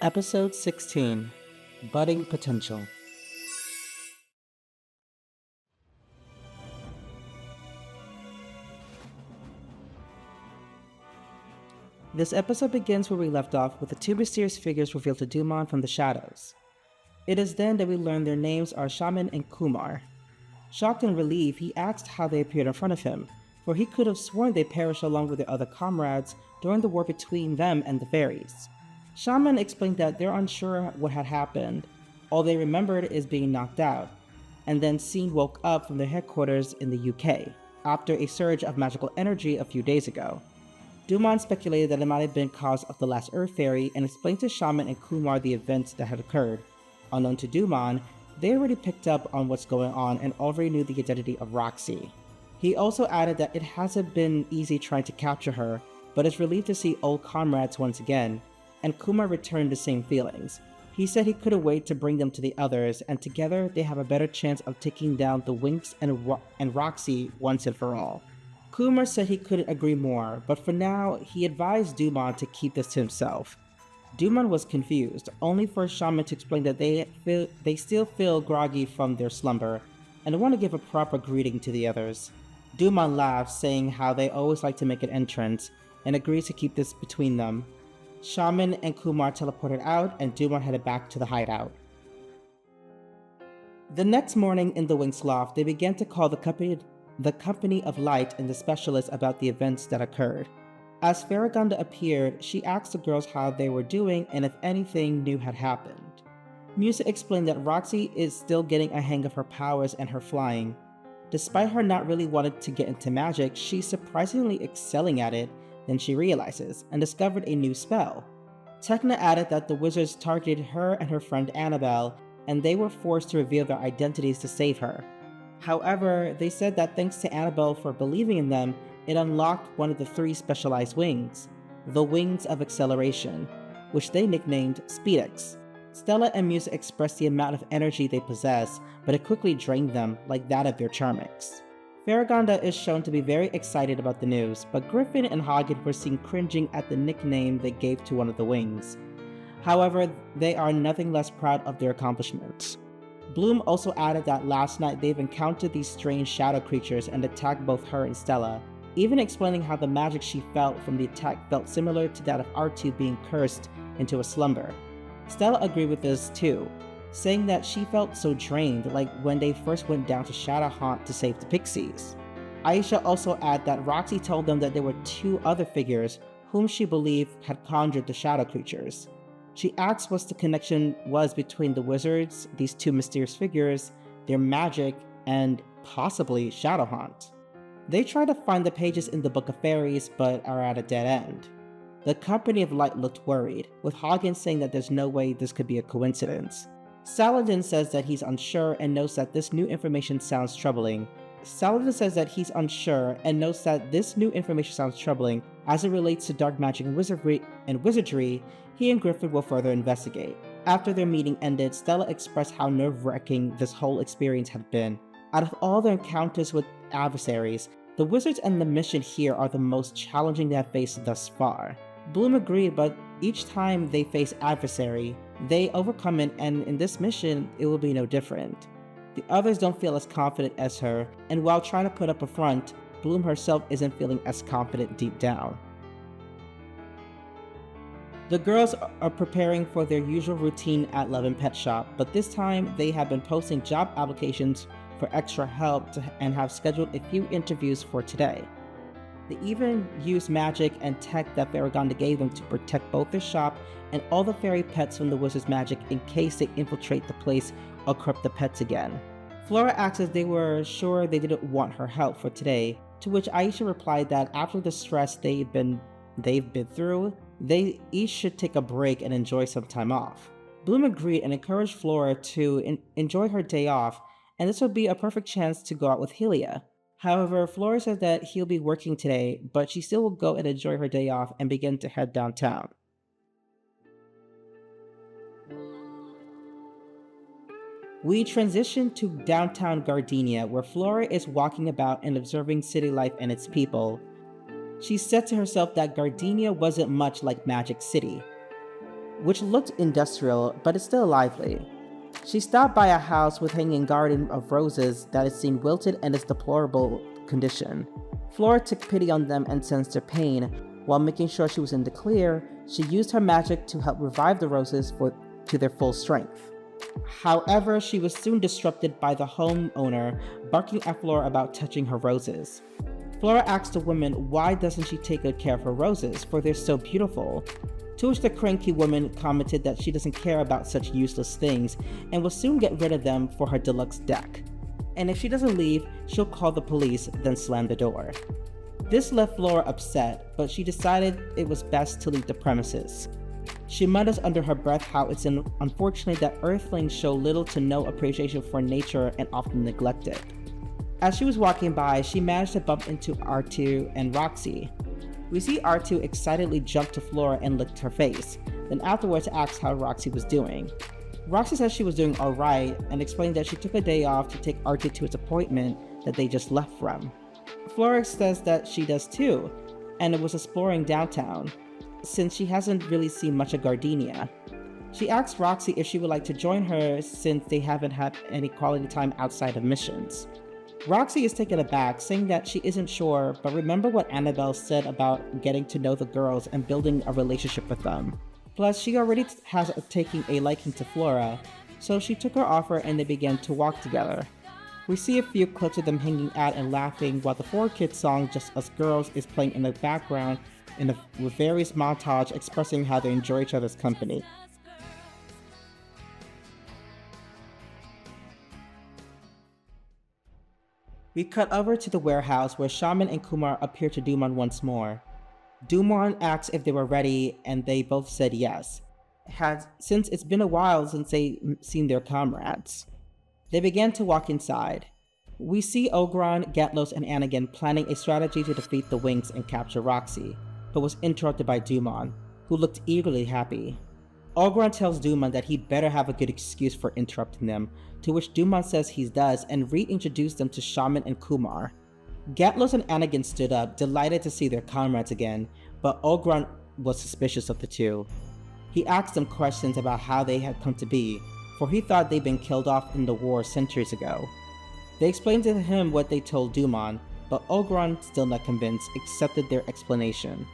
Episode 16, Budding Potential. This episode begins where we left off with the two mysterious figures revealed to Dumont from the shadows. It is then that we learn their names are Shaman and Kumar. Shocked and relieved, he asked how they appeared in front of him, for he could have sworn they perished along with their other comrades during the war between them and the fairies. Shaman explained that they're unsure what had happened. All they remembered is being knocked out, and then soon woke up from their headquarters in the UK, after a surge of magical energy a few days ago. Dumont speculated that it might have been cause of the last Earth Fairy and explained to Shaman and Kumar the events that had occurred. Unknown to Dumont, they already picked up on what's going on and already knew the identity of Roxy. He also added that it hasn't been easy trying to capture her, but is relieved to see old comrades once again, and Kumar returned the same feelings. He said he couldn't wait to bring them to the others, and together they have a better chance of taking down the Winx and Roxy once and for all. Kumar said he couldn't agree more, but for now, he advised Dumont to keep this to himself. Dumont was confused, only for Shaman to explain that they still feel groggy from their slumber, and want to give a proper greeting to the others. Dumont laughed, saying how they always like to make an entrance, and agrees to keep this between them. Shaman and Kumar teleported out, and Dumont headed back to the hideout. The next morning in the Winx loft, they began to call the Company of Light and the specialists about the events that occurred. As Farragonda appeared, she asked the girls how they were doing and if anything new had happened. Musa explained that Roxy is still getting a hang of her powers and her flying. Despite her not really wanting to get into magic, she's surprisingly excelling at it. Then she realizes, and discovered a new spell. Tekna added that the wizards targeted her and her friend Annabelle, and they were forced to reveal their identities to save her. However, they said that thanks to Annabelle for believing in them, it unlocked one of the three specialized wings, the Wings of Acceleration, which they nicknamed Speedix. Stella and Musa expressed the amount of energy they possess, but it quickly drained them, like that of their Charmix. Farragonda is shown to be very excited about the news, but Griffin and Hagen were seen cringing at the nickname they gave to one of the wings. However, they are nothing less proud of their accomplishments. Bloom also added that last night they've encountered these strange shadow creatures and attacked both her and Stella, even explaining how the magic she felt from the attack felt similar to that of R2 being cursed into a slumber. Stella agreed with this too, saying that she felt so drained, like when they first went down to Shadowhaunt to save the pixies. Aisha also added that Roxy told them that there were two other figures whom she believed had conjured the shadow creatures. She asked what the connection was between the wizards, these two mysterious figures, their magic, and possibly Shadowhaunt. They try to find the pages in the Book of Fairies, but are at a dead end. The Company of Light looked worried, with Hagen saying that there's no way this could be a coincidence. Saladin says that he's unsure and notes that this new information sounds troubling. Saladin says that he's unsure and notes that this new information sounds troubling as it relates to dark magic and wizardry. He and Griffin will further investigate. After their meeting ended, Stella expressed how nerve-wracking this whole experience had been. Out of all their encounters with adversaries, the wizards and the mission here are the most challenging they have faced thus far. Bloom agreed, but each time they face adversary, they overcome it, and in this mission, it will be no different. The others don't feel as confident as her, and while trying to put up a front, Bloom herself isn't feeling as confident deep down. The girls are preparing for their usual routine at Love and Pet Shop, but this time they have been posting job applications for extra help and have scheduled a few interviews for today. They even used magic and tech that Farragonda gave them to protect both their shop and all the fairy pets from the wizard's magic in case they infiltrate the place or corrupt the pets again. Flora asked if they were sure they didn't want her help for today, to which Aisha replied that after the stress they've been through, they each should take a break and enjoy some time off. Bloom agreed and encouraged Flora to enjoy her day off, and this would be a perfect chance to go out with Helia. However, Flora said that he'll be working today, but she still will go and enjoy her day off and begin to head downtown. We transition to downtown Gardenia, where Flora is walking about and observing city life and its people. She said to herself that Gardenia wasn't much like Magic City. which looked industrial but is still lively. She stopped by a house with hanging garden of roses that is seen wilted and is deplorable condition. Flora took pity on them and sensed their pain. While making sure she was in the clear, she used her magic to help revive the roses to their full strength. However, she was soon disrupted by the homeowner barking at Flora about touching her roses. Flora asked the woman why doesn't she take good care of her roses, for they're so beautiful. To which the cranky woman commented that she doesn't care about such useless things and will soon get rid of them for her deluxe deck. And if she doesn't leave, she'll call the police, then slam the door. This left Flora upset, but she decided it was best to leave the premises. She mutters under her breath how it's unfortunate that Earthlings show little to no appreciation for nature and often neglect it. As she was walking by, she managed to bump into R2 and Roxy. We see R2 excitedly jump to Flora and lick her face, then afterwards asks how Roxy was doing. Roxy says she was doing alright and explained that she took a day off to take R2 to his appointment that they just left from. Flora says that she does too, and it was exploring downtown, since she hasn't really seen much of Gardenia. She asks Roxy if she would like to join her since they haven't had any quality time outside of missions. Roxy is taken aback, saying that she isn't sure, but remember what Annabelle said about getting to know the girls and building a relationship with them. Plus, she already has taken a liking to Flora, so she took her offer and they began to walk together. We see a few clips of them hanging out and laughing while the 4Kids song Just Us Girls is playing in the background with various montage expressing how they enjoy each other's company. We cut over to the warehouse where Shaman and Kuma appear to Dumon once more. Dumon asks if they were ready and they both said yes, since it's been a while since they've seen their comrades. They began to walk inside. We see Ogron, Gatlos, and Anakin planning a strategy to defeat the Winx and capture Roxy, but was interrupted by Dumon, who looked eagerly happy. Ogron tells Dumon that he better have a good excuse for interrupting them, to which Dumon says he does and reintroduced them to Shaman and Kumar. Gatlos and Anakin stood up, delighted to see their comrades again, but Ogron was suspicious of the two. He asked them questions about how they had come to be, for he thought they'd been killed off in the war centuries ago. They explained to him what they told Dumon, but Ogron, still not convinced, accepted their explanation.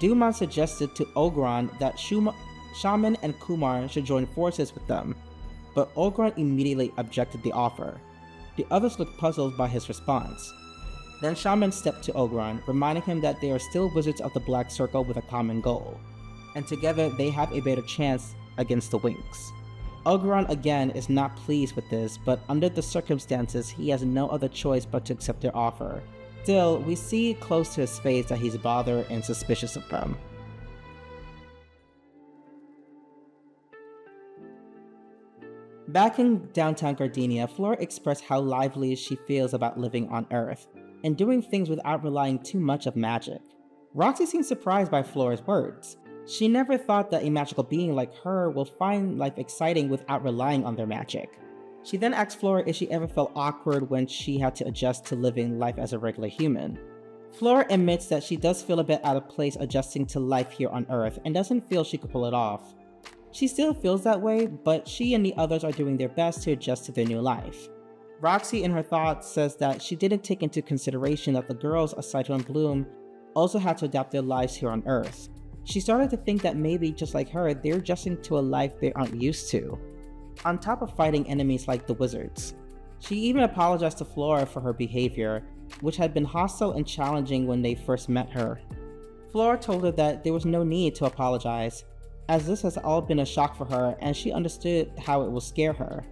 Dumon suggested to Ogron that Shaman and Kumar should join forces with them, but Ogron immediately objected the offer. The others looked puzzled by his response. Then Shaman stepped to Ogron, reminding him that they are still wizards of the Black Circle with a common goal, and together they have a better chance against the Winx. Ogron again is not pleased with this, but under the circumstances he has no other choice but to accept their offer. Still, we see close to his face that he's bothered and suspicious of them. Back in downtown Gardenia, Flora expressed how lively she feels about living on Earth, and doing things without relying too much of magic. Roxy seems surprised by Flora's words. She never thought that a magical being like her will find life exciting without relying on their magic. She then asked Flora if she ever felt awkward when she had to adjust to living life as a regular human. Flora admits that she does feel a bit out of place adjusting to life here on Earth and doesn't feel she could pull it off. She still feels that way, but she and the others are doing their best to adjust to their new life. Roxy in her thoughts says that she didn't take into consideration that the girls, aside from Bloom, also had to adapt their lives here on Earth. She started to think that maybe, just like her, they're adjusting to a life they aren't used to, on top of fighting enemies like the wizards. She even apologized to Flora for her behavior, which had been hostile and challenging when they first met her. Flora told her that there was no need to apologize, as this has all been a shock for her and she understood how it will scare her.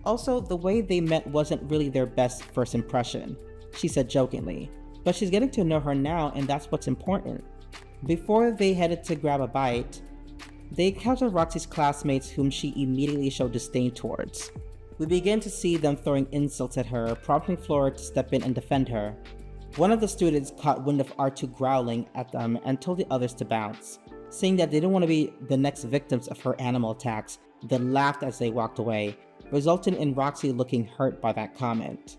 Also, the way they met wasn't really their best first impression, she said jokingly, but she's getting to know her now and that's what's important. Before they headed to grab a bite, they encountered Roxy's classmates whom she immediately showed disdain towards. We begin to see them throwing insults at her, prompting Flora to step in and defend her. One of the students caught wind of R2 growling at them and told the others to bounce, saying that they didn't want to be the next victims of her animal attacks, then laughed as they walked away, resulting in Roxy looking hurt by that comment.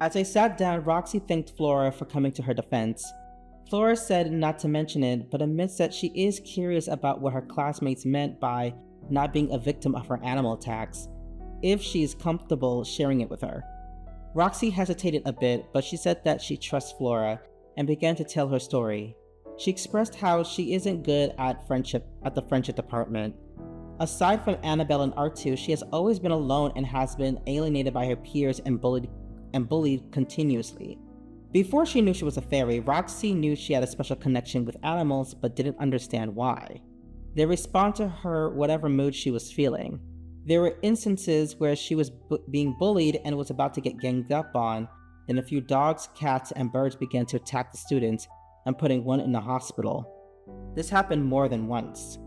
As they sat down, Roxy thanked Flora for coming to her defense. Flora said not to mention it, but admits that she is curious about what her classmates meant by not being a victim of her animal attacks, if she's comfortable sharing it with her. Roxy hesitated a bit, but she said that she trusts Flora and began to tell her story. She expressed how she isn't good at the friendship department. Aside from Annabelle and R2, she has always been alone and has been alienated by her peers and bullied continuously. Before she knew she was a fairy, Roxy knew she had a special connection with animals but didn't understand why. They respond to her whatever mood she was feeling. There were instances where she was being bullied and was about to get ganged up on, then a few dogs, cats, and birds began to attack the students and putting one in the hospital. This happened more than once.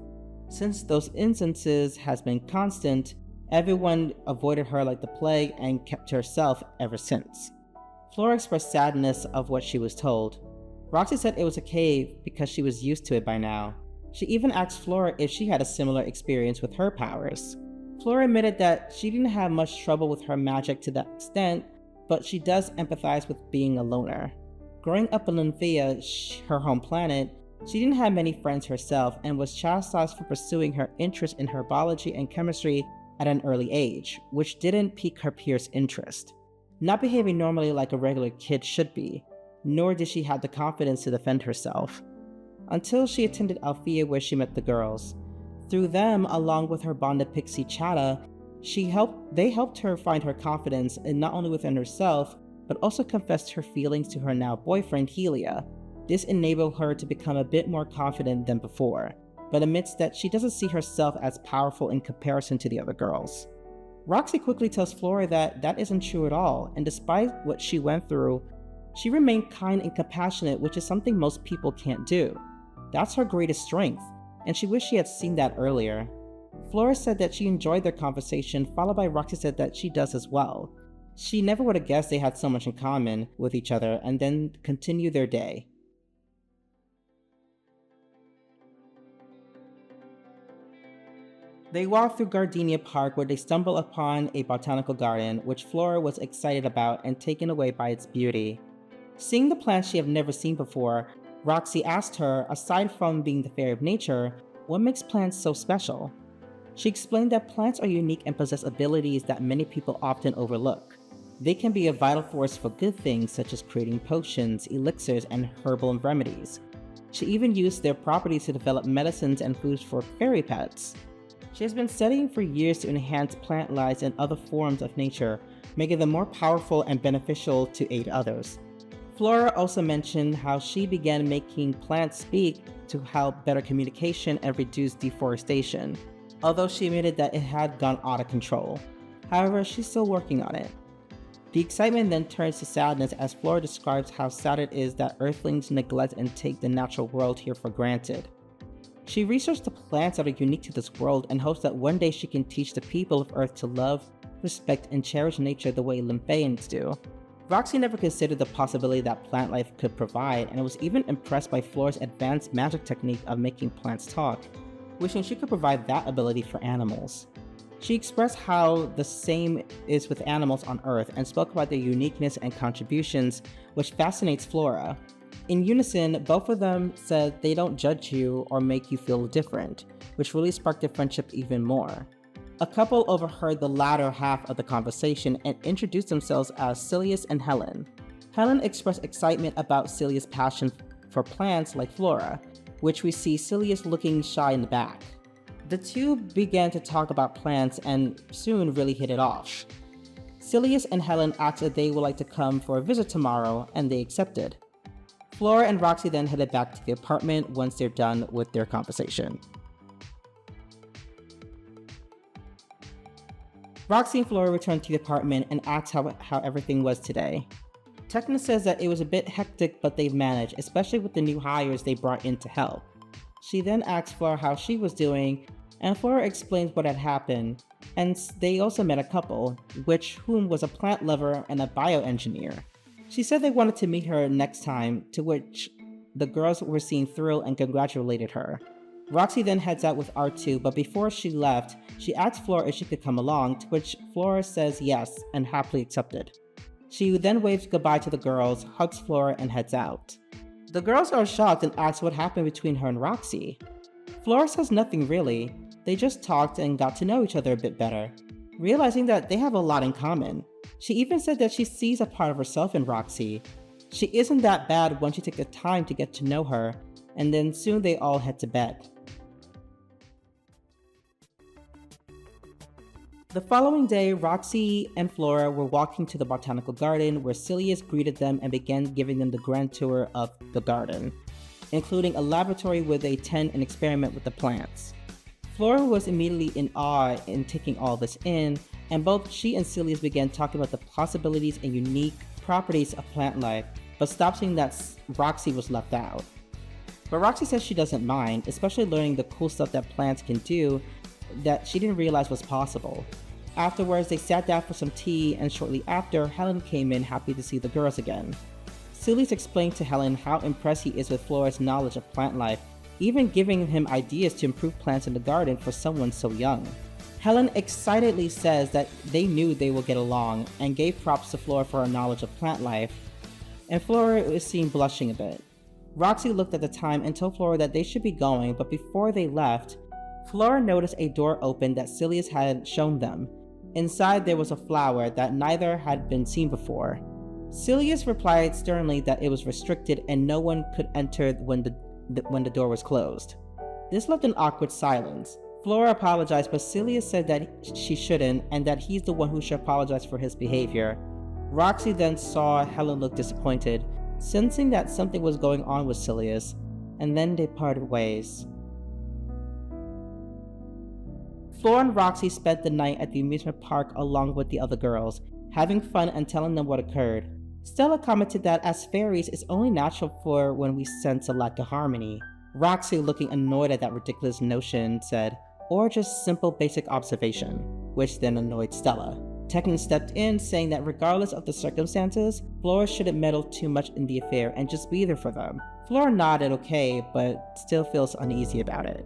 Since those instances has been constant, everyone avoided her like the plague and kept to herself ever since. Flora expressed sadness of what she was told. Roxy said it was okay because she was used to it by now. She even asked Flora if she had a similar experience with her powers. Flora admitted that she didn't have much trouble with her magic to that extent, but she does empathize with being a loner. Growing up in Lynthea, her home planet, she didn't have many friends herself and was chastised for pursuing her interest in herbology and chemistry at an early age, which didn't pique her peers' interest. Not behaving normally like a regular kid should be, nor did she have the confidence to defend herself. Until she attended Althea where she met the girls. Through them, along with her bonded pixie Chata, they helped her find her confidence and not only within herself, but also confessed her feelings to her now boyfriend Helia. This enabled her to become a bit more confident than before, but admits that she doesn't see herself as powerful in comparison to the other girls. Roxy quickly tells Flora that that isn't true at all, and despite what she went through, she remained kind and compassionate, which is something most people can't do. That's her greatest strength, and she wished she had seen that earlier. Flora said that she enjoyed their conversation, followed by Roxy said that she does as well. She never would have guessed they had so much in common with each other, and then continue their day. They walk through Gardenia Park where they stumble upon a botanical garden, which Flora was excited about and taken away by its beauty. Seeing the plants she had never seen before, Roxy asked her, aside from being the fairy of nature, what makes plants so special? She explained that plants are unique and possess abilities that many people often overlook. They can be a vital force for good things such as creating potions, elixirs, and herbal remedies. She even used their properties to develop medicines and foods for fairy pets. She has been studying for years to enhance plant lives and other forms of nature, making them more powerful and beneficial to aid others. Flora also mentioned how she began making plants speak to help better communication and reduce deforestation, although she admitted that it had gone out of control. However, she's still working on it. The excitement then turns to sadness as Flora describes how sad it is that Earthlings neglect and take the natural world here for granted. She researched the plants that are unique to this world and hopes that one day she can teach the people of Earth to love, respect, and cherish nature the way Lymphaeans do. Roxy never considered the possibility that plant life could provide and was even impressed by Flora's advanced magic technique of making plants talk, wishing she could provide that ability for animals. She expressed how the same is with animals on Earth and spoke about their uniqueness and contributions, which fascinates Flora. In unison, both of them said they don't judge you or make you feel different, which really sparked their friendship even more. A couple overheard the latter half of the conversation and introduced themselves as Silius and Helen. Helen expressed excitement about Silius' passion for plants like Flora, which we see Silius looking shy in the back. The two began to talk about plants and soon really hit it off. Silius and Helen asked if they would like to come for a visit tomorrow, and they accepted. Flora and Roxy then headed back to the apartment once they're done with their conversation. Roxy and Flora returned to the apartment and asked how everything was today. Techna says that it was a bit hectic, but they've managed, especially with the new hires they brought in to help. She then asks Flora how she was doing, and Flora explains what had happened, and they also met a couple, whom was a plant lover and a bioengineer. She said they wanted to meet her next time, to which the girls were seen thrilled and congratulated her. Roxy then heads out with R2, but before she left, she asked Flora if she could come along, to which Flora says yes and happily accepted. She then waves goodbye to the girls, hugs Flora, and heads out. The girls are shocked and ask what happened between her and Roxy. Flora says nothing really, they just talked and got to know each other a bit better, realizing that they have a lot in common. She even said that she sees a part of herself in Roxy. She isn't that bad once you take the time to get to know her, and then soon they all head to bed. The following day, Roxy and Flora were walking to the botanical garden where Silius greeted them and began giving them the grand tour of the garden, including a laboratory where they tend and experiment with the plants. Flora was immediately in awe in taking all this in, and both she and Silius began talking about the possibilities and unique properties of plant life, but stopped saying that Roxy was left out. But Roxy says she doesn't mind, especially learning the cool stuff that plants can do that she didn't realize was possible. Afterwards, they sat down for some tea, and shortly after, Helen came in happy to see the girls again. Silius explained to Helen how impressed he is with Flora's knowledge of plant life, even giving him ideas to improve plants in the garden for someone so young. Helen excitedly says that they knew they would get along, and gave props to Flora for her knowledge of plant life, and Flora is seen blushing a bit. Roxy looked at the time and told Flora that they should be going, but before they left, Flora noticed a door open that Silius had shown them. Inside there was a flower that neither had been seen before. Silius replied sternly that it was restricted and no one could enter when the door was closed. This left an awkward silence. Flora apologized, but Silius said that she shouldn't and that he's the one who should apologize for his behavior. Roxy then saw Helen look disappointed, sensing that something was going on with Silius, and then they parted ways. Flora and Roxy spent the night at the amusement park along with the other girls, having fun and telling them what occurred. Stella commented that as fairies, it's only natural for when we sense a lack of harmony. Roxy, looking annoyed at that ridiculous notion, said, "Or just simple basic observation," which then annoyed Stella. Tekken stepped in, saying that regardless of the circumstances, Flora shouldn't meddle too much in the affair and just be there for them. Flora nodded okay, but still feels uneasy about it.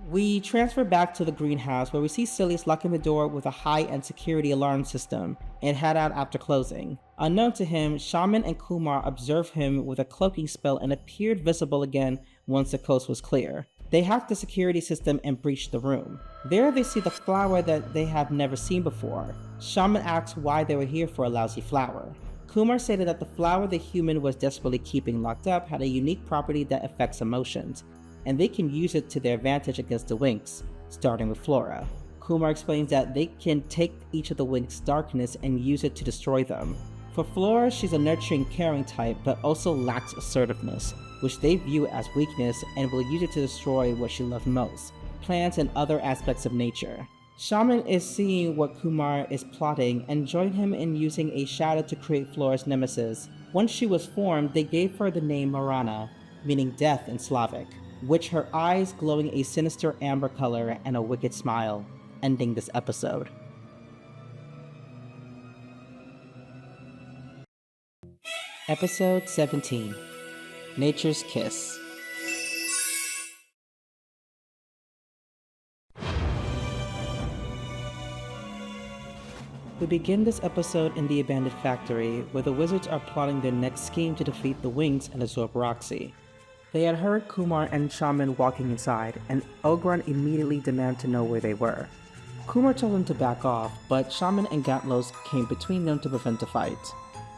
We transfer back to the greenhouse where we see Silius locking the door with a high-end security alarm system and head out after closing. Unknown to him, Shaman and Kuma observed him with a cloaking spell and appeared visible again once the coast was clear. They hacked the security system and breached the room. There they see the flower that they have never seen before. Shaman asks why they were here for a lousy flower. Kumar stated that the flower the human was desperately keeping locked up had a unique property that affects emotions, and they can use it to their advantage against the Winx, starting with Flora. Kumar explains that they can take each of the Winx's darkness and use it to destroy them. For Flora, she's a nurturing, caring type, but also lacks assertiveness, which they view as weakness and will use it to destroy what she loves most, plants and other aspects of nature. Shaman is seeing what Kumar is plotting and joined him in using a shadow to create Flora's nemesis. Once she was formed, they gave her the name Morirana, meaning death in Slavic, which her eyes glowing a sinister amber color and a wicked smile, ending this episode. Episode 17, Nature's Kiss. We begin this episode in the abandoned factory, where the wizards are plotting their next scheme to defeat the Winx and absorb Roxy. They had heard Kumar and Shaman walking inside, and Ogron immediately demanded to know where they were. Kumar told them to back off, but Shaman and Gatlos came between them to prevent the fight.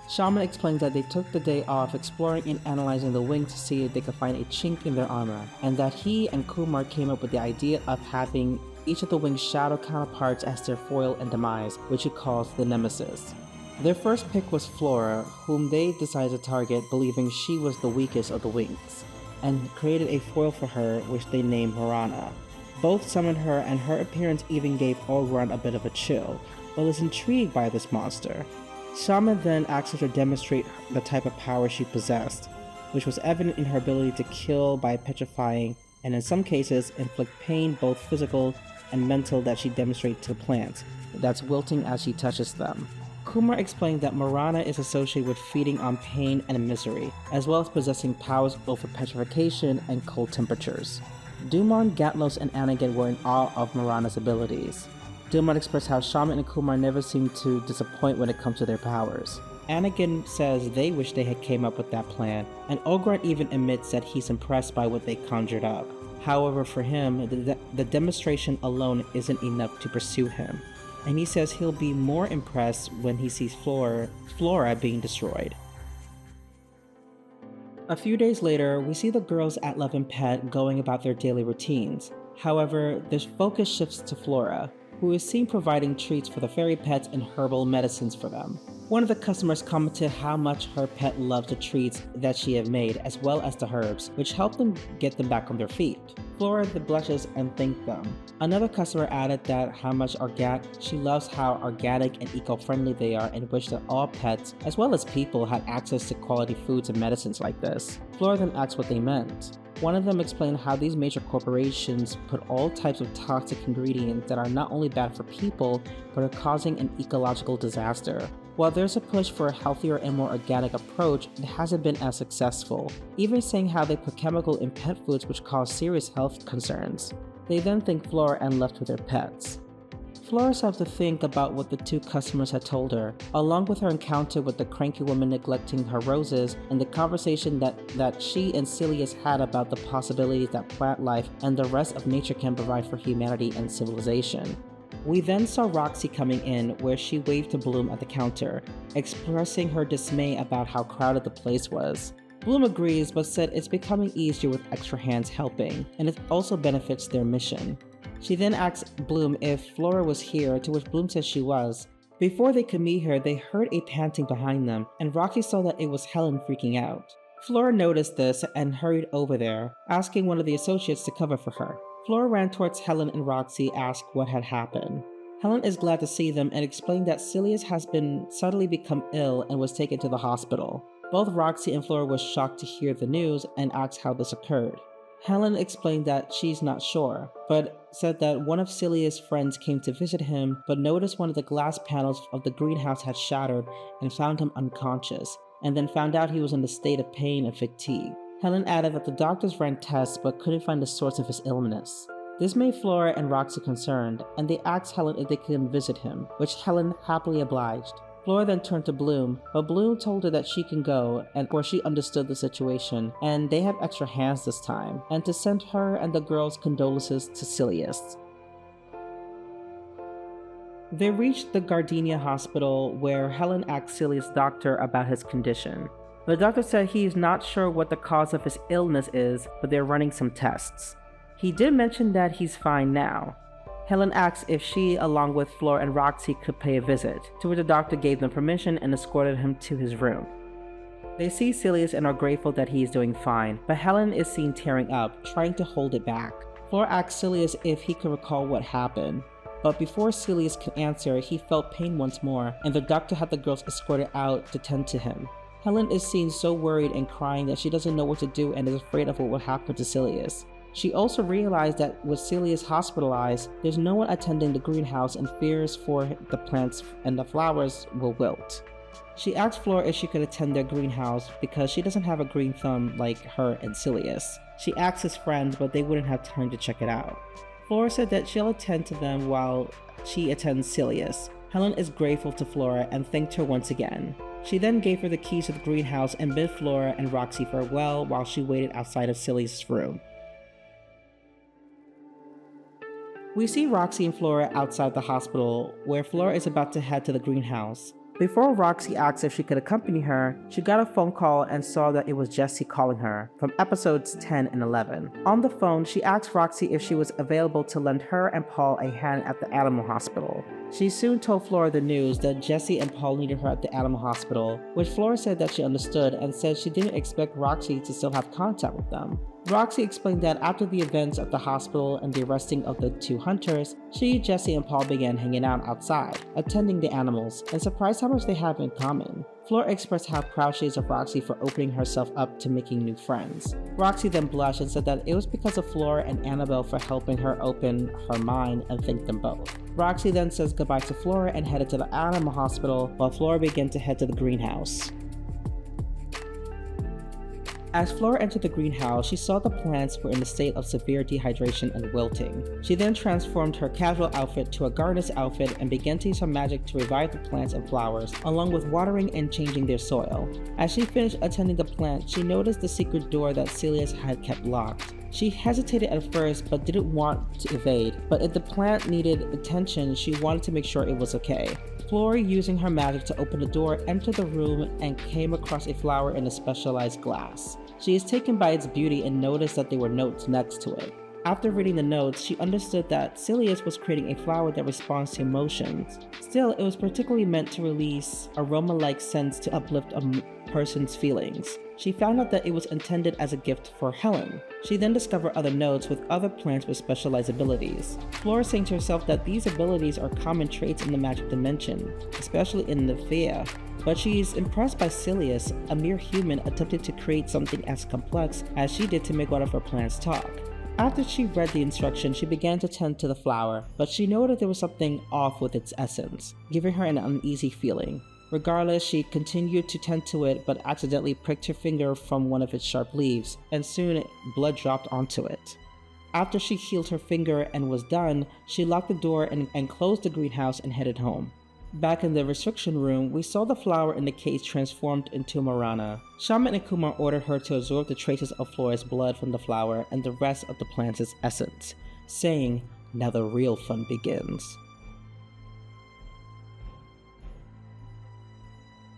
Shaman explains that they took the day off exploring and analyzing the Winx to see if they could find a chink in their armor, and that he and Kumar came up with the idea of having each of the Winx shadow counterparts as their foil and demise, which he calls the Nemesis. Their first pick was Flora, whom they decided to target, believing she was the weakest of the Winx, and created a foil for her, which they named Morirana. Both summoned her, and her appearance even gave Ogron a bit of a chill, but was intrigued by this monster. Shaman then asked her to demonstrate the type of power she possessed, which was evident in her ability to kill by petrifying, and in some cases inflict pain both physical and mental that she demonstrates to plants, that's wilting as she touches them. Kumar explained that Morirana is associated with feeding on pain and misery, as well as possessing powers over petrification and cold temperatures. Dumont, Gatlos, and Anagan were in awe of Morirana's abilities. Dumont expressed how Shaman and Kumar never seem to disappoint when it comes to their powers. Anakin says they wish they had came up with that plan, and Oghra even admits that he's impressed by what they conjured up. However, for him, the demonstration alone isn't enough to pursue him, and he says he'll be more impressed when he sees Flora being destroyed. A few days later, we see the girls at Love and Pet going about their daily routines. However, their focus shifts to Flora, who is seen providing treats for the fairy pets and herbal medicines for them. One of the customers commented how much her pet loved the treats that she had made, as well as the herbs, which helped them get them back on their feet. Flora blushes and thanked them. Another customer added that she loves how organic and eco-friendly they are and wished that all pets, as well as people, had access to quality foods and medicines like this. Flora then asked what they meant. One of them explained how these major corporations put all types of toxic ingredients that are not only bad for people, but are causing an ecological disaster. While there's a push for a healthier and more organic approach, it hasn't been as successful, even saying how they put chemical in pet foods which cause serious health concerns. They then thanked Flora and left with their pets. Flora started to think about what the two customers had told her, along with her encounter with the cranky woman neglecting her roses and the conversation that she and Silius had about the possibilities that plant life and the rest of nature can provide for humanity and civilization. We then saw Roxy coming in, where she waved to Bloom at the counter, expressing her dismay about how crowded the place was. Bloom agrees, but said it's becoming easier with extra hands helping, and it also benefits their mission. She then asks Bloom if Flora was here, to which Bloom says she was. Before they could meet her, they heard a panting behind them, and Roxy saw that it was Helen freaking out. Flora noticed this and hurried over there, asking one of the associates to cover for her. Flora ran towards Helen and Roxy, asked what had happened. Helen is glad to see them and explained that Silius has suddenly become ill and was taken to the hospital. Both Roxy and Flora were shocked to hear the news and asked how this occurred. Helen explained that she's not sure, but said that one of Silius' friends came to visit him but noticed one of the glass panels of the greenhouse had shattered and found him unconscious, and then found out he was in a state of pain and fatigue. Helen added that the doctors ran tests but couldn't find the source of his illness. This made Flora and Roxy concerned, and they asked Helen if they could visit him, which Helen happily obliged. Flora then turned to Bloom, but Bloom told her that she can go, for she understood the situation, and they have extra hands this time, and to send her and the girls' condolences to Silius. They reached the Gardenia hospital, where Helen asked Silius' doctor about his condition. The doctor said he is not sure what the cause of his illness is, but they're running some tests. He did mention that he's fine now. Helen asked if she, along with Flora and Roxy, could pay a visit, to which the doctor gave them permission and escorted him to his room. They see Silius and are grateful that he is doing fine, but Helen is seen tearing up, trying to hold it back. Flora asks Silius if he can recall what happened, but before Silius can answer, he felt pain once more, and the doctor had the girls escorted out to tend to him. Helen is seen so worried and crying that she doesn't know what to do and is afraid of what will happen to Silius. She also realized that with Silius hospitalized, there's no one attending the greenhouse and fears for the plants and the flowers will wilt. She asked Flora if she could attend their greenhouse because she doesn't have a green thumb like her and Silius. She asked his friends, but they wouldn't have time to check it out. Flora said that she'll attend to them while she attends Silius. Helen is grateful to Flora and thanked her once again. She then gave her the keys to the greenhouse and bid Flora and Roxy farewell while she waited outside of Silius' room. We see Roxy and Flora outside the hospital, where Flora is about to head to the greenhouse. Before Roxy asked if she could accompany her, she got a phone call and saw that it was Jessie calling her, from episodes 10 and 11. On the phone, she asked Roxy if she was available to lend her and Paul a hand at the animal hospital. She soon told Flora the news that Jessie and Paul needed her at the animal hospital, which Flora said that she understood and said she didn't expect Roxy to still have contact with them. Roxy explained that after the events at the hospital and the arresting of the two hunters, she, Jessie, and Paul began hanging out outside, attending the animals, and surprised how much they have in common. Flora expressed how proud she is of Roxy for opening herself up to making new friends. Roxy then blushed and said that it was because of Flora and Annabelle for helping her open her mind and thanked them both. Roxy then says goodbye to Flora and headed to the animal hospital, while Flora began to head to the greenhouse. As Flora entered the greenhouse, she saw the plants were in a state of severe dehydration and wilting. She then transformed her casual outfit to a gardener's outfit and began to use her magic to revive the plants and flowers, along with watering and changing their soil. As she finished attending the plant, she noticed the secret door that Silius had kept locked. She hesitated at first but didn't want to evade, but if the plant needed attention, she wanted to make sure it was okay. Flora, using her magic to open the door, entered the room and came across a flower in a specialized glass. She is taken by its beauty and noticed that there were notes next to it. After reading the notes, she understood that Silius was creating a flower that responds to emotions. Still, it was particularly meant to release aroma-like scents to uplift a person's feelings. She found out that it was intended as a gift for Helen. She then discovered other notes with other plants with specialized abilities. Flora saying to herself that these abilities are common traits in the magic dimension, especially in the Thea. But she is impressed by Silius, a mere human attempting to create something as complex as she did to make one of her plants talk. After she read the instructions, she began to tend to the flower, but she noted there was something off with its essence, giving her an uneasy feeling. Regardless, she continued to tend to it, but accidentally pricked her finger from one of its sharp leaves, and soon blood dropped onto it. After she healed her finger and was done, she locked the door and closed the greenhouse and headed home. Back in the restriction room, we saw the flower in the case transformed into Morirana. Shaman and Kuma ordered her to absorb the traces of Flora's blood from the flower and the rest of the plant's essence, saying, "Now the real fun begins."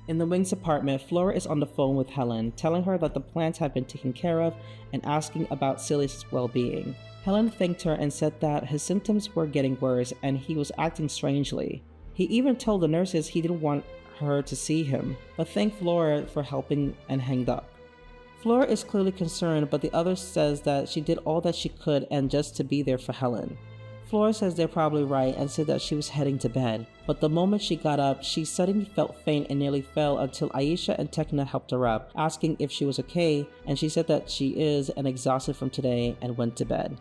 In the Winx apartment, Flora is on the phone with Helen, telling her that the plants have been taken care of and asking about Silius' well-being. Helen thanked her and said that his symptoms were getting worse and he was acting strangely. He even told the nurses he didn't want her to see him, but thanked Flora for helping and hanged up. Flora is clearly concerned, but the other says that she did all that she could and just to be there for Helen. Flora says they're probably right and said that she was heading to bed, but the moment she got up, she suddenly felt faint and nearly fell until Aisha and Tekna helped her up, asking if she was okay, and she said that she is and exhausted from today and went to bed.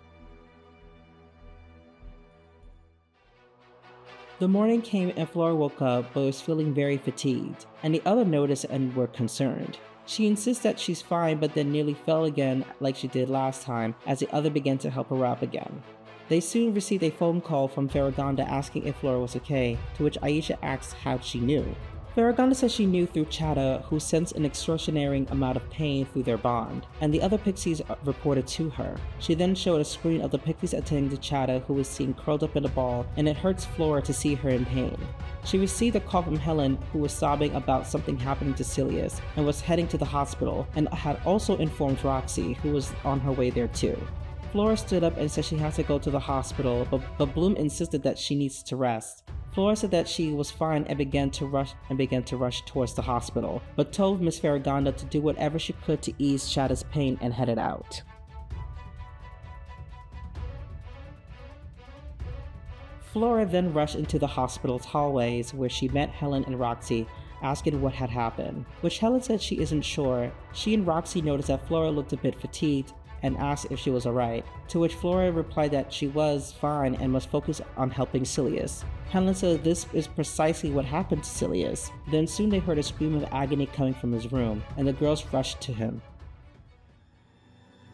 The morning came and Flora woke up but was feeling very fatigued, and the other noticed and were concerned. She insists that she's fine but then nearly fell again like she did last time as the other began to help her up again. They soon received a phone call from Farragonda asking if Flora was okay, to which Aisha asked how she knew. Farragonda says she knew through Chata, who sensed an extraordinary amount of pain through their bond, and the other pixies reported to her. She then showed a screen of the pixies attending to Chata, who was seen curled up in a ball, and it hurts Flora to see her in pain. She received a call from Helen, who was sobbing about something happening to Silius, and was heading to the hospital, and had also informed Roxy, who was on her way there too. Flora stood up and said she has to go to the hospital, but Bloom insisted that she needs to rest. Flora said that she was fine and began to rush towards the hospital, but told Miss Farragonda to do whatever she could to ease Chata's pain and headed out. Flora then rushed into the hospital's hallways where she met Helen and Roxy, asking what had happened, which Helen said she isn't sure. She and Roxy noticed that Flora looked a bit fatigued and asked if she was alright, to which Flora replied that she was fine and must focus on helping Silius. Helen said this is precisely what happened to Silius. Then soon they heard a scream of agony coming from his room, and the girls rushed to him.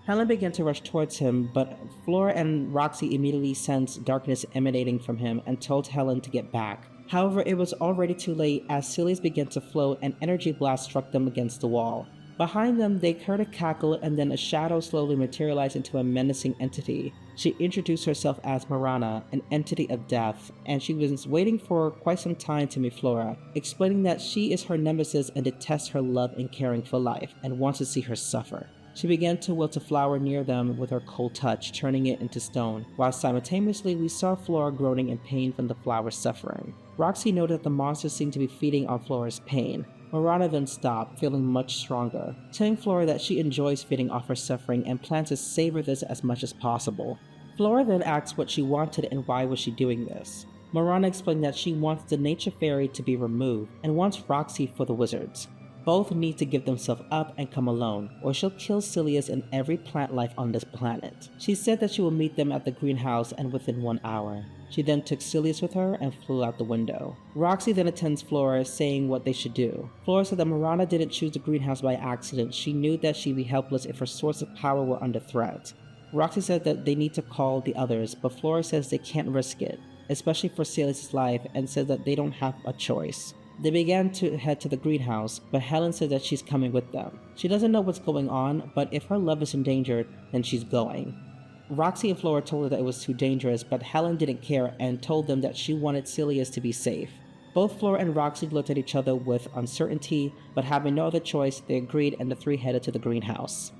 Helen began to rush towards him, but Flora and Roxy immediately sensed darkness emanating from him and told Helen to get back. However, it was already too late as Silius began to float and energy blast struck them against the wall. Behind them, they heard a cackle and then a shadow slowly materialized into a menacing entity. She introduced herself as Morirana, an entity of death, and she was waiting for quite some time to meet Flora, explaining that she is her nemesis and detests her love and caring for life, and wants to see her suffer. She began to wilt a flower near them with her cold touch, turning it into stone, while simultaneously we saw Flora groaning in pain from the flower's suffering. Roxy noted that the monster seemed to be feeding on Flora's pain. Morirana then stopped, feeling much stronger, telling Flora that she enjoys feeding off her suffering and plans to savor this as much as possible. Flora then asked what she wanted and why was she doing this. Morirana explained that she wants the nature fairy to be removed and wants Roxy for the wizards. Both need to give themselves up and come alone, or she'll kill Silius and every plant life on this planet. She said that she will meet them at the greenhouse and within 1 hour. She then took Silius with her and flew out the window. Roxy then attends Flora, saying what they should do. Flora said that Morirana didn't choose the greenhouse by accident. She knew that she'd be helpless if her source of power were under threat. Roxy said that they need to call the others, but Flora says they can't risk it, especially for Silius' life, and said that they don't have a choice. They began to head to the greenhouse, but Helen said that she's coming with them. She doesn't know what's going on, but if her love is endangered, then she's going. Roxy and Flora told her that it was too dangerous, but Helen didn't care and told them that she wanted Silius to be safe. Both Flora and Roxy looked at each other with uncertainty, but having no other choice, they agreed and the three headed to the greenhouse.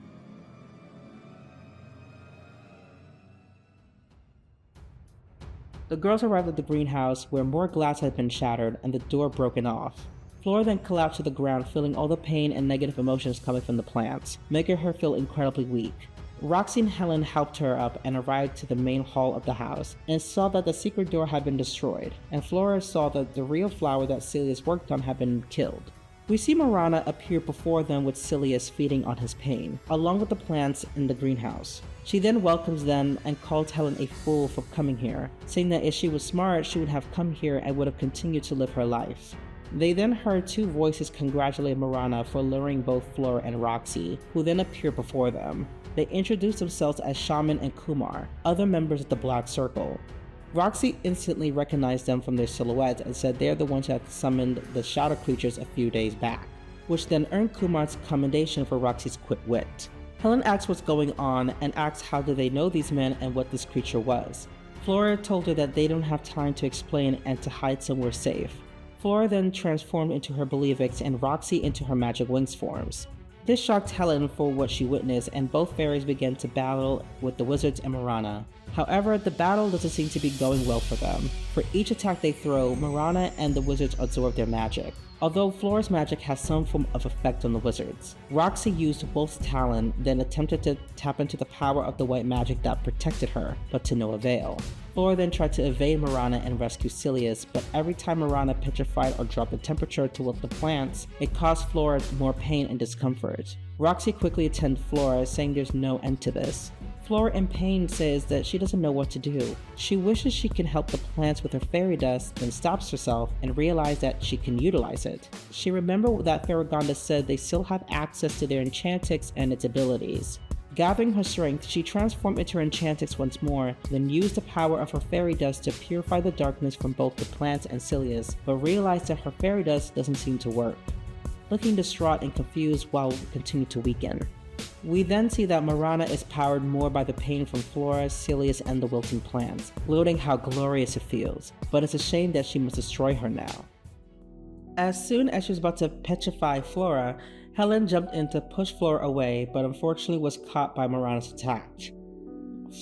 The girls arrived at the greenhouse, where more glass had been shattered and the door broken off. Flora then collapsed to the ground, feeling all the pain and negative emotions coming from the plants, making her feel incredibly weak. Roxy and Helen helped her up and arrived to the main hall of the house, and saw that the secret door had been destroyed, and Flora saw that the real flower that Silius worked on had been killed. We see Morirana appear before them with Silius feeding on his pain, along with the plants in the greenhouse. She then welcomes them and calls Helen a fool for coming here, saying that if she was smart, she would have come here and would have continued to live her life. They then heard two voices congratulate Morirana for luring both Flora and Roxy, who then appear before them. They introduced themselves as Shaman and Kuma, other members of the Black Circle. Roxy instantly recognized them from their silhouettes and said they're the ones who had summoned the shadow creatures a few days back, which then earned Kuma's commendation for Roxy's quick wit. Helen asks what's going on and asks how do they know these men and what this creature was. Flora told her that they don't have time to explain and to hide somewhere safe. Flora then transformed into her Believix and Roxy into her magic Winx forms. This shocked Helen for what she witnessed, and both fairies began to battle with the wizards and Morirana. However, the battle doesn't seem to be going well for them. For each attack they throw, Morirana and the wizards absorb their magic, although Flora's magic has some form of effect on the wizards. Roxy used Wolf's Talon, then attempted to tap into the power of the white magic that protected her, but to no avail. Flora then tried to evade Morirana and rescue Silius, but every time Morirana petrified or dropped the temperature toward the plants, it caused Flora more pain and discomfort. Roxy quickly attended Flora, saying there's no end to this. Flora in pain says that she doesn't know what to do. She wishes she can help the plants with her fairy dust, then stops herself and realizes that she can utilize it. She remembered that Faragonda said they still have access to their Enchantix and its abilities. Gathering her strength, she transformed into her Enchantix once more, then used the power of her fairy dust to purify the darkness from both the plants and Silius, but realized that her fairy dust doesn't seem to work. Looking distraught and confused while continuing to weaken. We then see that Morirana is powered more by the pain from Flora, Silius, and the wilting plants, gloating how glorious it feels, but it's a shame that she must destroy her now. As soon as she was about to petrify Flora, Helen jumped in to push Flora away, but unfortunately was caught by Morirana's attack.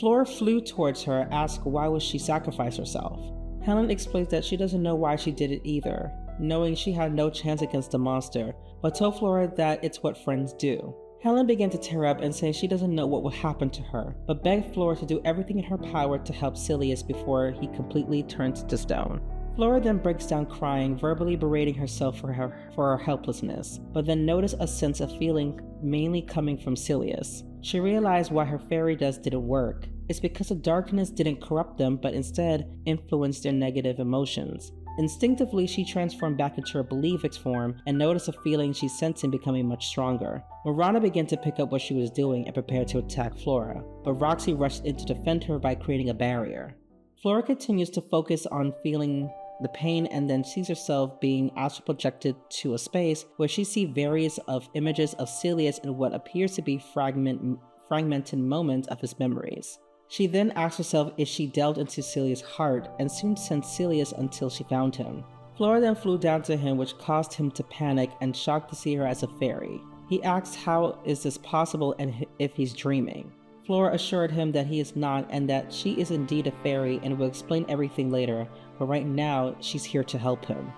Flora flew towards her, asked why would she sacrifice herself. Helen explains that she doesn't know why she did it either, knowing she had no chance against the monster, but told Flora that it's what friends do. Helen began to tear up and say she doesn't know what will happen to her, but begged Flora to do everything in her power to help Silius before he completely turns to stone. Flora then breaks down crying, verbally berating herself for her helplessness, but then noticed a sense of feeling mainly coming from Silius. She realized why her fairy dust didn't work. It's because the darkness didn't corrupt them, but instead influenced their negative emotions. Instinctively, she transformed back into her Believix form and noticed a feeling she sensing becoming much stronger. Morirana began to pick up what she was doing and prepared to attack Flora, but Roxy rushed in to defend her by creating a barrier. Flora continues to focus on feeling the pain and then sees herself being astral projected to a space where she sees various of images of Silius in what appears to be fragmented moments of his memories. She then asks herself if she delved into Silius' heart and soon sent Silius until she found him. Flora then flew down to him, which caused him to panic and shocked to see her as a fairy. He asks how is this possible and if he's dreaming. Flora assured him that he is not and that she is indeed a fairy and will explain everything later, but right now she's here to help him.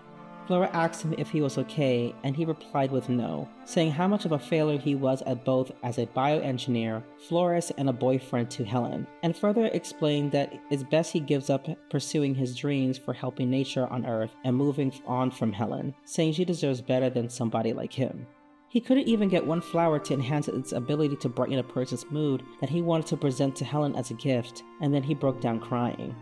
Flora asked him if he was okay, and he replied with no, saying how much of a failure he was at both as a bioengineer, florist, and a boyfriend to Helen, and further explained that it's best he gives up pursuing his dreams for helping nature on Earth and moving on from Helen, saying she deserves better than somebody like him. He couldn't even get one flower to enhance its ability to brighten a person's mood that he wanted to present to Helen as a gift, and then he broke down crying.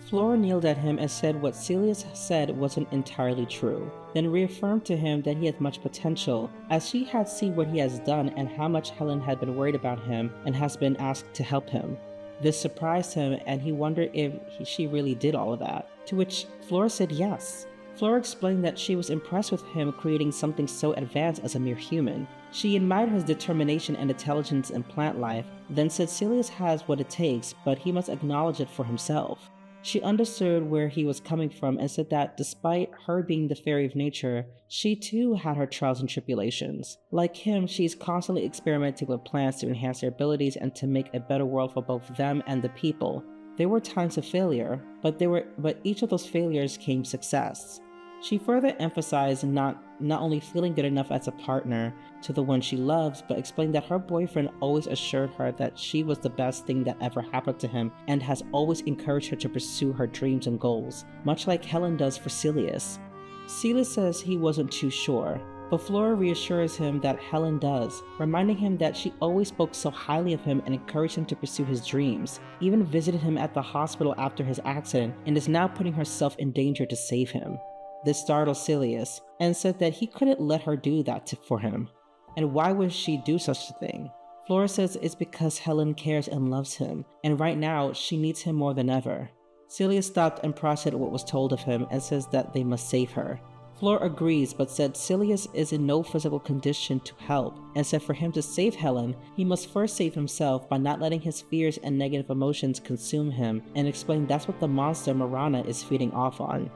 Flora kneeled at him and said what Silius said wasn't entirely true, then reaffirmed to him that he had much potential, as she had seen what he has done and how much Helen had been worried about him and has been asked to help him. This surprised him and he wondered if she really did all of that, to which Flora said yes. Flora explained that she was impressed with him creating something so advanced as a mere human. She admired his determination and intelligence in plant life, then said Silius has what it takes, but he must acknowledge it for himself. She understood where he was coming from and said that despite her being the fairy of nature, she too had her trials and tribulations. Like him, she's constantly experimenting with plants to enhance their abilities and to make a better world for both them and the people. There were times of failure, but each of those failures came success. She further emphasized not only feeling good enough as a partner to the one she loves, but explained that her boyfriend always assured her that she was the best thing that ever happened to him and has always encouraged her to pursue her dreams and goals, much like Helen does for Silius. Silius says he wasn't too sure, but Flora reassures him that Helen does, reminding him that she always spoke so highly of him and encouraged him to pursue his dreams, even visited him at the hospital after his accident, and is now putting herself in danger to save him. This startled Silius, and said that he couldn't let her do that for him. And why would she do such a thing? Flora says it's because Helen cares and loves him, and right now she needs him more than ever. Silius stopped and processed what was told of him and says that they must save her. Flora agrees but said Silius is in no physical condition to help, and said for him to save Helen, he must first save himself by not letting his fears and negative emotions consume him, and explained that's what the monster Morirana is feeding off on.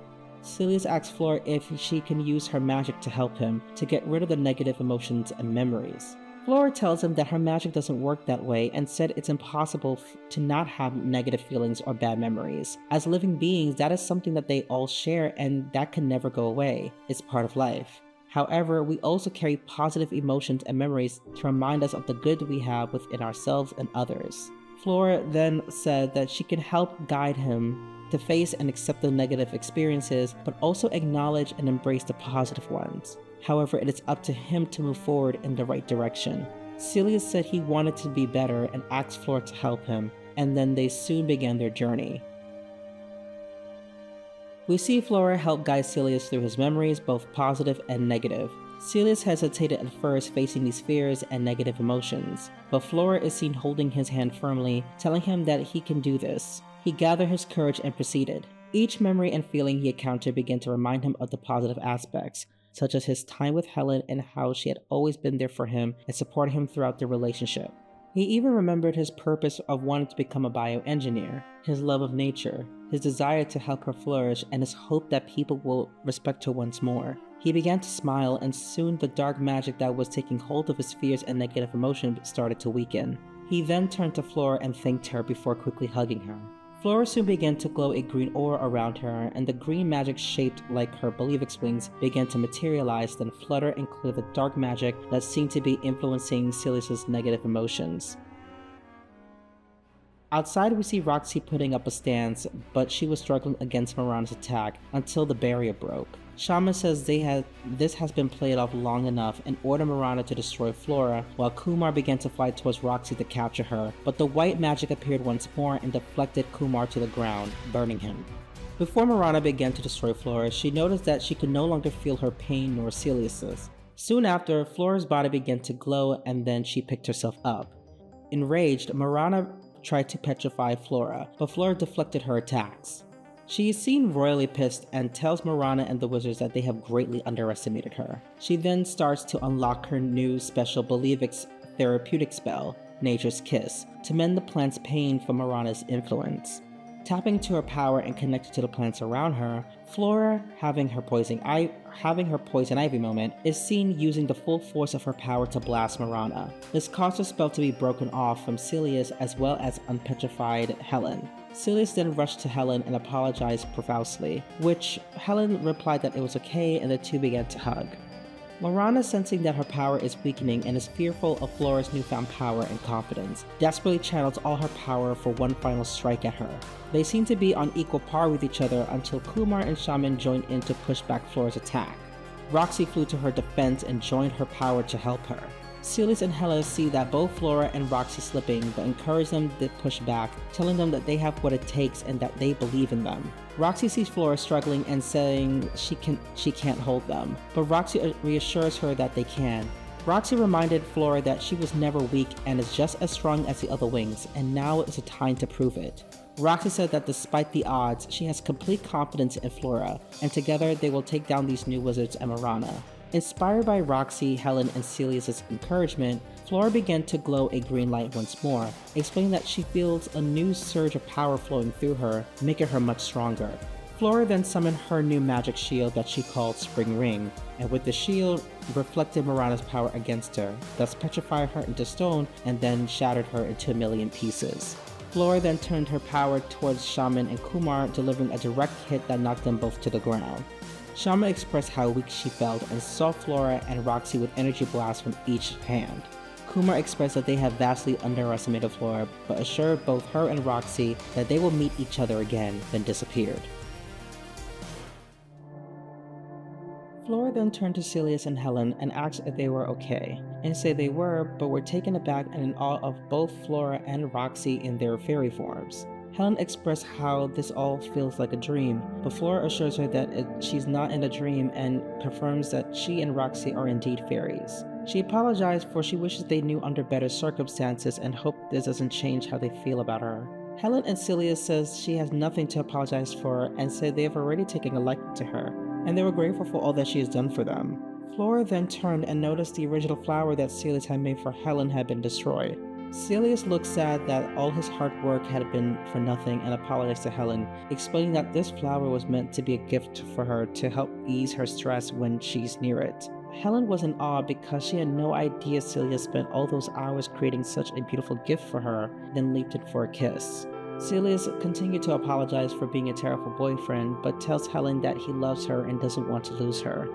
Silius asks Flora if she can use her magic to help him, to get rid of the negative emotions and memories. Flora tells him that her magic doesn't work that way and said it's impossible to not have negative feelings or bad memories. As living beings, that is something that they all share and that can never go away. It's part of life. However, we also carry positive emotions and memories to remind us of the good we have within ourselves and others. Flora then said that she can help guide him to face and accept the negative experiences, but also acknowledge and embrace the positive ones. However, it is up to him to move forward in the right direction. Silius said he wanted to be better and asked Flora to help him, and then they soon began their journey. We see Flora help guide Silius through his memories, both positive and negative. Silius hesitated at first facing these fears and negative emotions, but Flora is seen holding his hand firmly, telling him that he can do this. He gathered his courage and proceeded. Each memory and feeling he encountered began to remind him of the positive aspects, such as his time with Helen and how she had always been there for him and supported him throughout their relationship. He even remembered his purpose of wanting to become a bioengineer, his love of nature, his desire to help her flourish, and his hope that people will respect her once more. He began to smile, and soon the dark magic that was taking hold of his fears and negative emotions started to weaken. He then turned to Flora and thanked her before quickly hugging her. Flora soon began to glow a green aura around her, and the green magic shaped like her Believix wings began to materialize, then flutter and clear the dark magic that seemed to be influencing Silius's negative emotions. Outside, we see Roxy putting up a stance, but she was struggling against Morirana's attack until the barrier broke. Shaman says this has been played off long enough and ordered Morirana to destroy Flora, while Kumar began to fly towards Roxy to capture her, but the white magic appeared once more and deflected Kumar to the ground, burning him. Before Morirana began to destroy Flora, she noticed that she could no longer feel her pain nor Silius's. Soon after, Flora's body began to glow and then she picked herself up. Enraged, Morirana tried to petrify Flora, but Flora deflected her attacks. She is seen royally pissed and tells Morirana and the wizards that they have greatly underestimated her. She then starts to unlock her new special Believix therapeutic spell, Nature's Kiss, to mend the plant's pain from Morirana's influence. Tapping to her power and connected to the plants around her, Flora, having her poison ivy moment, is seen using the full force of her power to blast Morirana. This caused the spell to be broken off from Silius as well as unpetrified Helen. Silius then rushed to Helen and apologized profusely, which Helen replied that it was okay and the two began to hug. Morirana, sensing that her power is weakening and is fearful of Flora's newfound power and confidence, desperately channels all her power for one final strike at her. They seem to be on equal par with each other until Kumar and Shaman joined in to push back Flora's attack. Roxy flew to her defense and joined her power to help her. Silius and Helen see that both Flora and Roxy slipping, but encourage them to push back, telling them that they have what it takes and that they believe in them. Roxy sees Flora struggling and saying she can't hold them, but Roxy reassures her that they can. Roxy reminded Flora that she was never weak and is just as strong as the other Winx, and now is a time to prove it. Roxy said that despite the odds, she has complete confidence in Flora, and together they will take down these new wizards and Morirana. Inspired by Roxy, Helen, and Silius' encouragement, Flora began to glow a green light once more, explaining that she feels a new surge of power flowing through her, making her much stronger. Flora then summoned her new magic shield that she called Spring Ring, and with the shield, reflected Morirana's power against her, thus petrifying her into stone and then shattered her into a million pieces. Flora then turned her power towards Shaman and Kuma, delivering a direct hit that knocked them both to the ground. Shaman expressed how weak she felt and saw Flora and Roxy with energy blasts from each hand. Kuma expressed that they have vastly underestimated Flora, but assured both her and Roxy that they will meet each other again, then disappeared. Flora then turned to Silius and Helen and asked if they were okay, and said they were, but were taken aback and in awe of both Flora and Roxy in their fairy forms. Helen expressed how this all feels like a dream, but Flora assures her that she's not in a dream and confirms that she and Roxy are indeed fairies. She apologized for she wishes they knew under better circumstances and hoped this doesn't change how they feel about her. Helen and Silius says she has nothing to apologize for and said they have already taken a liking to her, and they were grateful for all that she has done for them. Flora then turned and noticed the original flower that Silius had made for Helen had been destroyed. Silius looked sad that all his hard work had been for nothing and apologized to Helen, explaining that this flower was meant to be a gift for her to help ease her stress when she's near it. Helen was in awe because she had no idea Silius spent all those hours creating such a beautiful gift for her, then leaped in for a kiss. Silius continued to apologize for being a terrible boyfriend, but tells Helen that he loves her and doesn't want to lose her.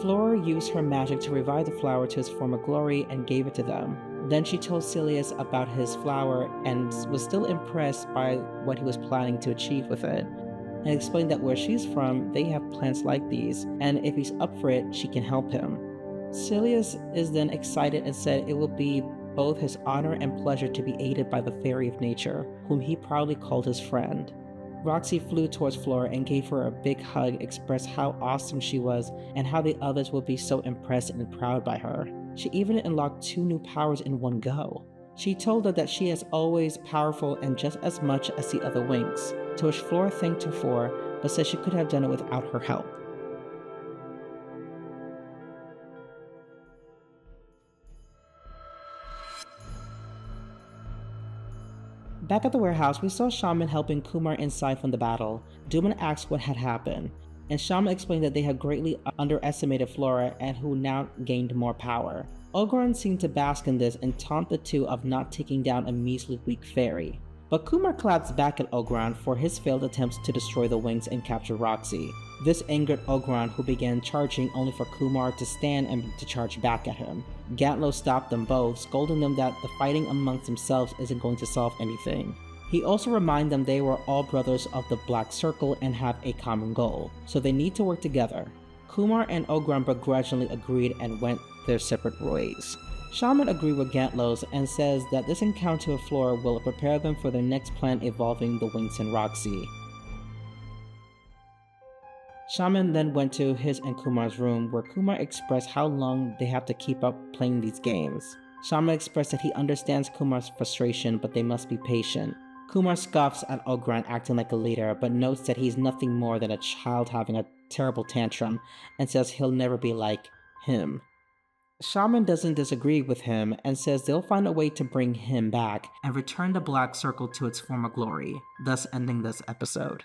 Flora used her magic to revive the flower to its former glory and gave it to them. Then she told Silius about his flower and was still impressed by what he was planning to achieve with it, and explained that where she's from, they have plants like these, and if he's up for it, she can help him. Silius is then excited and said it will be both his honor and pleasure to be aided by the fairy of nature, whom he proudly called his friend. Roxy flew towards Flora and gave her a big hug, expressed how awesome she was and how the others would be so impressed and proud by her. She even unlocked 2 new powers in one go. She told her that she is always powerful and just as much as the other Winx, to which Flora thanked her for, but said she could have done it without her help. Back at the warehouse, we saw Shaman helping Kumar inside from the battle. Duman asked what had happened, and Shaman explained that they had greatly underestimated Flora and who now gained more power. Ogron seemed to bask in this and taunt the two of not taking down a measly weak fairy. But Kumar claps back at Ogron for his failed attempts to destroy the Winx and capture Roxy. This angered Ogron, who began charging only for Kumar to stand and to charge back at him. Gantlo stopped them both, scolding them that the fighting amongst themselves isn't going to solve anything. He also reminded them they were all brothers of the Black Circle and have a common goal, so they need to work together. Kumar and Ogron begrudgingly agreed and went their separate ways. Shaman agreed with Gantlos and says that this encounter with Flora will prepare them for their next plan involving the Winx and Roxy. Shaman then went to his and Kumar's room, where Kumar expressed how long they have to keep up playing these games. Shaman expressed that he understands Kumar's frustration, but they must be patient. Kumar scoffs at Ogron acting like a leader, but notes that he's nothing more than a child having a terrible tantrum, and says he'll never be like him. Shaman doesn't disagree with him and says they'll find a way to bring him back and return the Black Circle to its former glory, thus ending this episode.